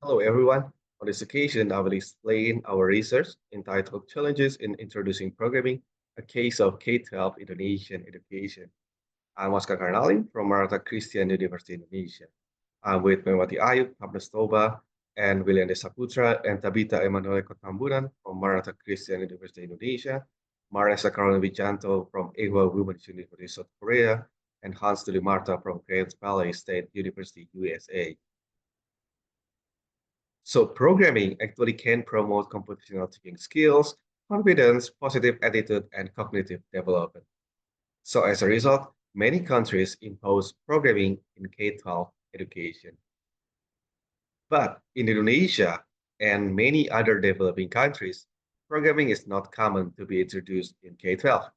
Hello, everyone. On this occasion, I will explain our research entitled Challenges in Introducing Programming, a case of K-12 Indonesian education. I'm Oscar Karnalim from Maresha Christian University, Indonesia. I'm with Mewati Ayub, Hapnes Toba, and Williyandie Saputra, and Tabitha Emanuella Kotambunan from Maresha Christian University, Indonesia, Maresha Wijanto from Ayub Women's University, South Korea, and Hans Dulimarta from Great Valley State University, USA. So programming actually can promote computational thinking skills, confidence, positive attitude, and cognitive development. So as a result, many countries impose programming in K-12 education. But in Indonesia and many other developing countries, programming is not common to be introduced in K-12.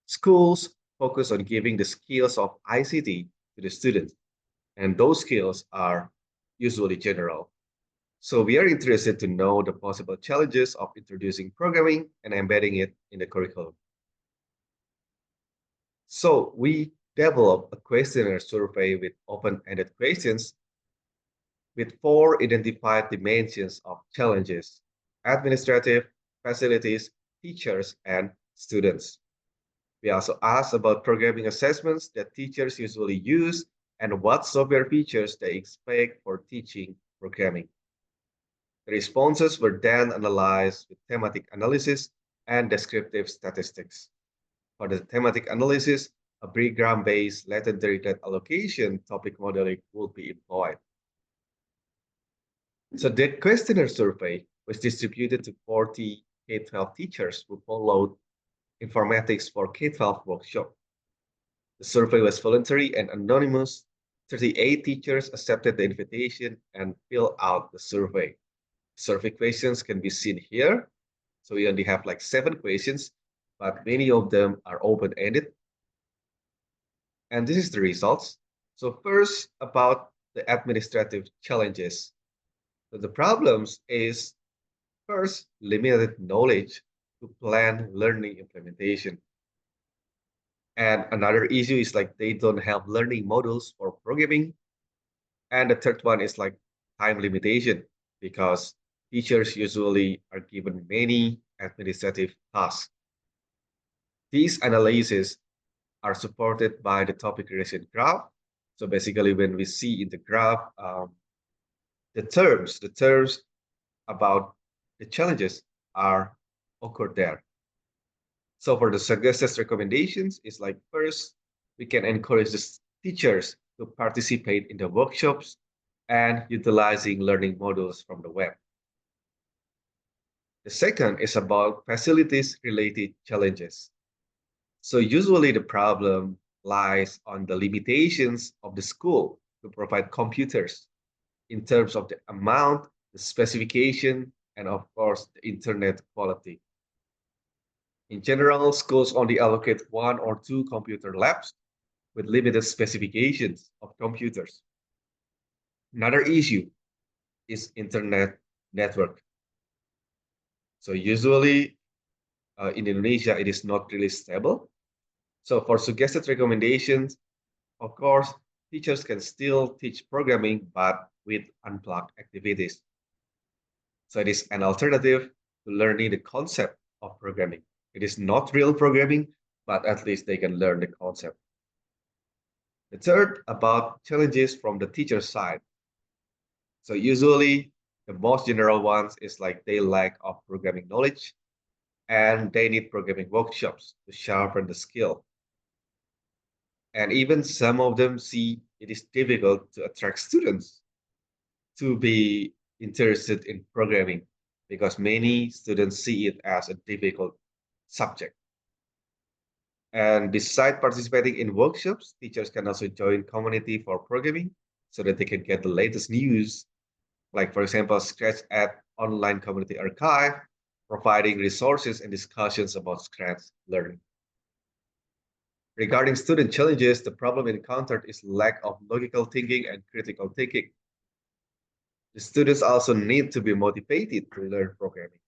Schools focus on giving the skills of ICT to the students, and those skills are usually general. So we are interested to know the possible challenges of introducing programming and embedding it in the curriculum. So we developed a questionnaire survey with open-ended questions with 4 identified dimensions of challenges: administrative, facilities, teachers, and students. We also asked about programming assessments that teachers usually use and what software features they expect for teaching programming. The responses were then analyzed with thematic analysis and descriptive statistics. For the thematic analysis, a bigram-based Latent Dirichlet Allocation topic modeling would be employed. So the questionnaire survey was distributed to 40 K-12 teachers who followed informatics for K-12 workshop. The survey was voluntary and anonymous. 38 teachers accepted the invitation and filled out the survey. Survey questions can be seen here. So we only have like 7 questions, but many of them are open-ended. And this is the results. So first, about the administrative challenges. So the problems is first, limited knowledge to plan learning implementation. And another issue is like they don't have learning modules for programming. And the third one is like time limitation, because teachers usually are given many administrative tasks. These analyses are supported by the topic relation graph. So basically, when we see in the graph, the terms about the challenges are occurred there. So for the suggested recommendations, is like first, we can encourage the teachers to participate in the workshops and utilizing learning modules from the web. The second is about facilities related challenges. So usually the problem lies on the limitations of the school to provide computers in terms of the amount, the specification, and of course, the internet quality. In general, schools only allocate 1 or 2 computer labs with limited specifications of computers. Another issue is internet network. So usually in Indonesia, it is not really stable. So for suggested recommendations, of course, teachers can still teach programming, but with unplugged activities. So it is an alternative to learning the concept of programming. It is not real programming, but at least they can learn the concept. The third, about challenges from the teacher side. So usually the most general ones is like they lack of programming knowledge and they need programming workshops to sharpen the skill. And even some of them see it is difficult to attract students to be interested in programming because many students see it as a difficult subject. And besides participating in workshops, teachers can also join community for programming so that they can get the latest news, like for example, Scratch at online community archive, providing resources and discussions about Scratch learning. Regarding student challenges, the problem encountered is lack of logical thinking and critical thinking. The students also need to be motivated to learn programming.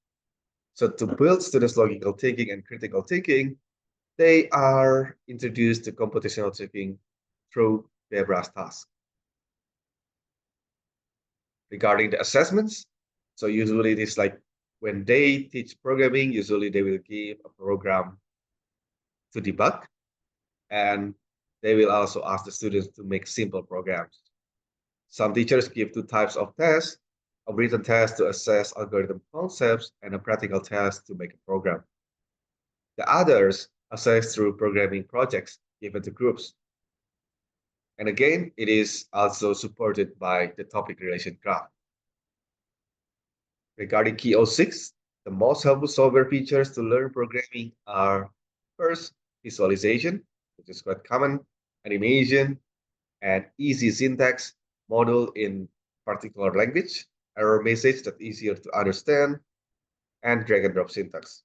So to build students' logical thinking and critical thinking, they are introduced to computational thinking through Weber's task. Regarding the assessments, so usually it is like when they teach programming, usually they will give a program to debug, and they will also ask the students to make simple programs. Some teachers give two types of tests, a written test to assess algorithm concepts and a practical test to make a program. The others assess through programming projects given to groups. And again, it is also supported by the topic relation graph. Regarding Key 06, the most helpful software features to learn programming are first, visualization, which is quite common, animation, and easy syntax model in particular language, error message that easier to understand, and drag and drop syntax.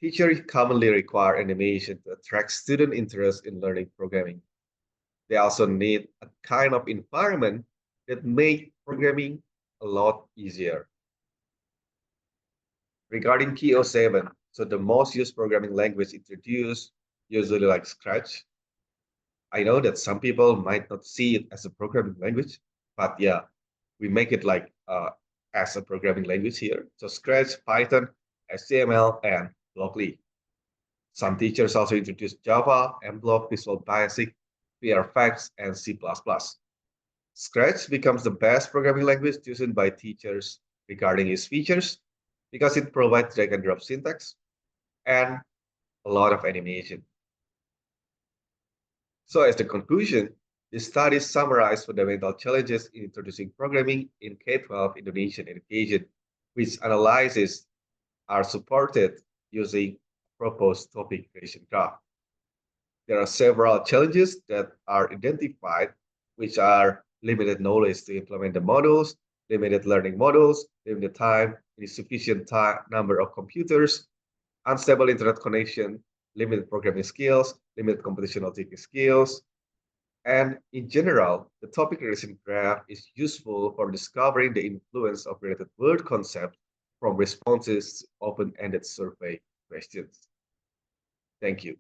Teachers commonly require animation to attract student interest in learning programming. They also need a kind of environment that make programming a lot easier. Regarding Key 07, so the most used programming language introduced, usually like Scratch. I know that some people might not see it as a programming language, but yeah, we make it like as a programming language here. So Scratch, Python, HTML, and Blockly. Some teachers also introduce Java, MBlock, Visual Basic, VRFX, and C++. Scratch becomes the best programming language chosen by teachers regarding its features because it provides drag and drop syntax and a lot of animation. So as the conclusion, the study summarized fundamental challenges in introducing programming in K-12 Indonesian education, which analyses are supported using proposed topic relation graph. There are several challenges that are identified, which are limited knowledge to implement the models, limited learning models, limited time, insufficient number of computers, unstable internet connection, limited programming skills, limited computational thinking skills. And in general, the topic relation graph is useful for discovering the influence of related word concepts from responses to open-ended survey questions. Thank you.